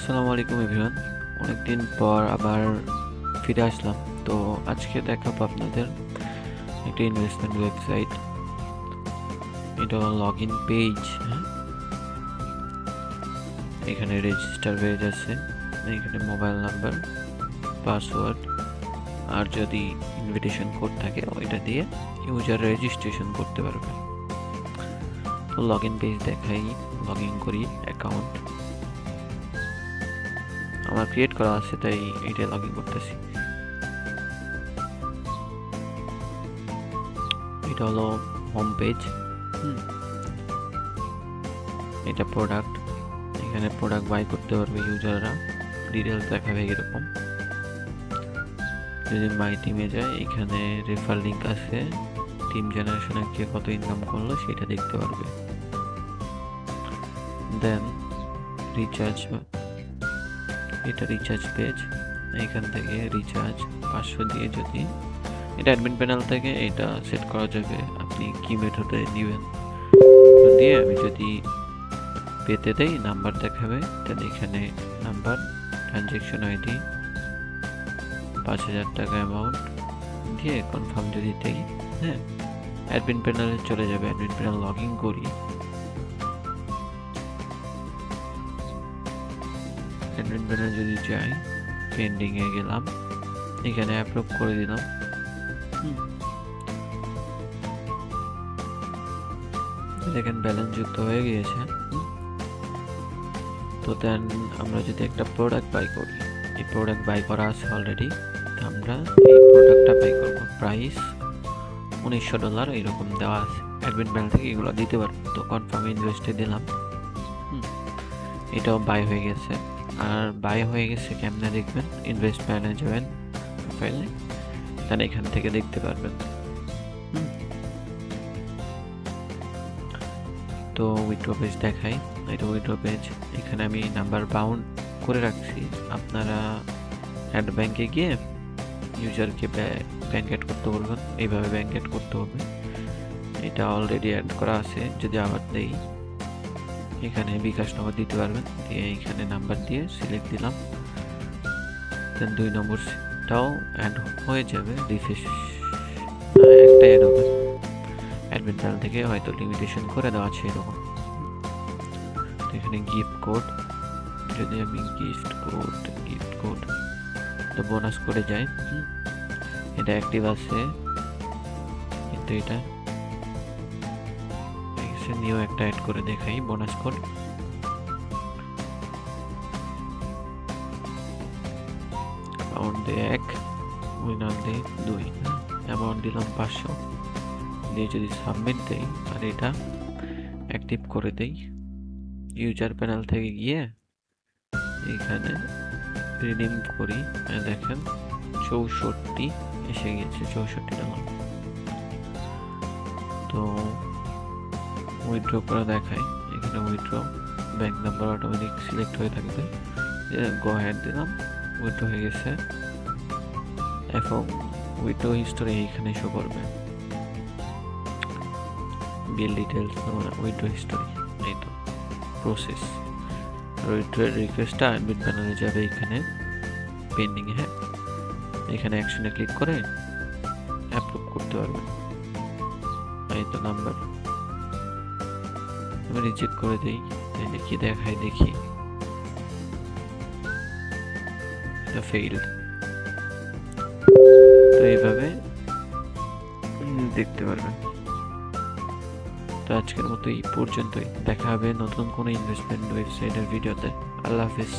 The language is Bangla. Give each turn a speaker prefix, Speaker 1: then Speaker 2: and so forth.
Speaker 1: আসসালামু আলাইকুম এভরিওয়ান। অনেকদিন পর আবার ফিরে আসলাম। তো আজকে দেখাবো আপনাদের একটা ইনভেস্টমেন্ট ওয়েবসাইট। এটা হলো লগ ইন পেজ। এখানে রেজিস্টার পেজ আছে, এখানে মোবাইল নাম্বার, পাসওয়ার্ড, আর যদি ইনভিটেশন কোড থাকে ওইটা দিয়ে ইউজার রেজিস্ট্রেশন করতে পারবে। তো লগ ইন পেজ দেখাই, লগ ইন করি অ্যাকাউন্ট। আমার ক্রিয়েট করা আছে তাই এটা লগ ইন করতেছি। এটা হলো হোম পেজ। এটা প্রোডাক্ট, এখানে প্রোডাক্ট বাই করতে পারবে ইউজাররা, ডিটেলস দেখাবে এরকম। যদি মাই টিমে যায়, এখানে রেফার লিঙ্ক আছে, টিম জেনারেশনে কে কত ইনকাম করলো সেটা দেখতে পারবে। দেন রিচার্জ, এটা রিচার্জ পেজ। এখান থেকে রিচার্জ 500 দিয়ে, যদি এটা অ্যাডমিন প্যানেল থেকে এটা সেট করা যাবে আপনি কি মেথডে নেবেন। দিয়ে আমি যদি পেতে দেই, নাম্বার দেখাবে, তাহলে এখানে নাম্বার, ট্রানজ্যাকশন আইডি, 5000 টাকা অ্যামাউন্ট দিয়ে কনফার্ম যদি দেই, হ্যাঁ, অ্যাডমিন প্যানেলে চলে যাবে। অ্যাডমিন প্যানেল লগ ইন করি, অ্যাডমিন প্যানেল যদি যাই, পেন্ডিংয়ে গেলাম, এখানে অ্যাপ্রুভ করে দিলাম। দেখেন ব্যালেন্স যুক্ত হয়ে গিয়েছে। তো দেন আমরা যদি একটা প্রোডাক্ট বাই করি, এই প্রোডাক্ট বাই করা আছে অলরেডি, আমরা এই প্রোডাক্টটা বাই করব। প্রাইস $1900 এরকম দেওয়া আছে, অ্যাডমিন প্যানেল থেকে এগুলো দিতে পারবো। তো কনফার্ম ইনভেস্টে দিলাম, এটাও বাই হয়ে গেছে। আর বাই হয়ে গেছে কেমনে দেখবেন, ইনভেস্ট প্যানেলে যাবেন, প্রোফাইলে, তাহলে এখান থেকে দেখতে পারবেন। তো উইথড্র পেজ দেখাই, এটা উইথড্র পেজ। এখানে আমি নাম্বার বাউন্ড করে রাখছি, আপনারা অ্যাড ব্যাংকে গিয়ে ইউজারকে ব্যাংক অ্যাড করতে বলবেন, এইভাবে ব্যাংক অ্যাড করতে হবে। এটা অলরেডি অ্যাড করা আছে, যদি আবার দেই, এখানে বিকাশ নম্বর দিতে পারবেন, দিয়ে এখানে নাম্বার দিয়ে সিলেক্ট দিলাম। দেন 2 নম্বরটাও অ্যাড হয়ে যাবে, রিফ্রেশ একটা অ্যাড হবে। অ্যাডমিন প্যানেল থেকে হয়তো লিমিটেশন করে দেওয়া আছে এরকম। এখানে গিফট কোড, যদি আমি গিফট কোড তো বোনাস করে যাই, এটা অ্যাক্টিভ আছে, কিন্তু এটা নিউ একটা অ্যাড করে দেখাই, বোনাস কোড। অ্যামাউন্ট দিয়ে 1, উইনার দিয়ে 2, অ্যামাউন্ট দিলাম 500 দিয়ে যদি সাবমিট দেই আর এটা অ্যাক্টিভ করে দেই, ইউজার প্যানেল থেকে গিয়ে এখানে রিডিম করি, দেখেন 64 এসে গেছে, 64 $। তো উইথড্র করে দেখাই, এখানে withdraw bank number automatic select হয়ে থাকবে, গো হেড দিলাম, উইথড্র হয়ে গেছে। এবং উইথড্র হিস্টোরি এইখানে শো করবে, বিল ডিটেলস, উইথড্র হিস্টোরি, এই তো প্রসেস। উইথড্রয়ের রিকোয়েস্টটা অ্যাডমিন প্যানেলে যাবে, এখানে পেন্ডিং, হ্যাঁ, এখানে অ্যাকশনে ক্লিক করে অ্যাপ্রুভ করতে পারবেন। এই তো নাম্বার, আমি রিজেক্ট করে দিই, তাহলে কি দেখাই দেখি, এটা ফেইল্ড। তো এইভাবে দেখতে পারবেন। তো আজকের মতো এই পর্যন্তই, দেখা হবে নতুন কোনো ইনভেস্টমেন্ট ওয়েবসাইটের ভিডিওতে। আল্লাহ হাফিজ।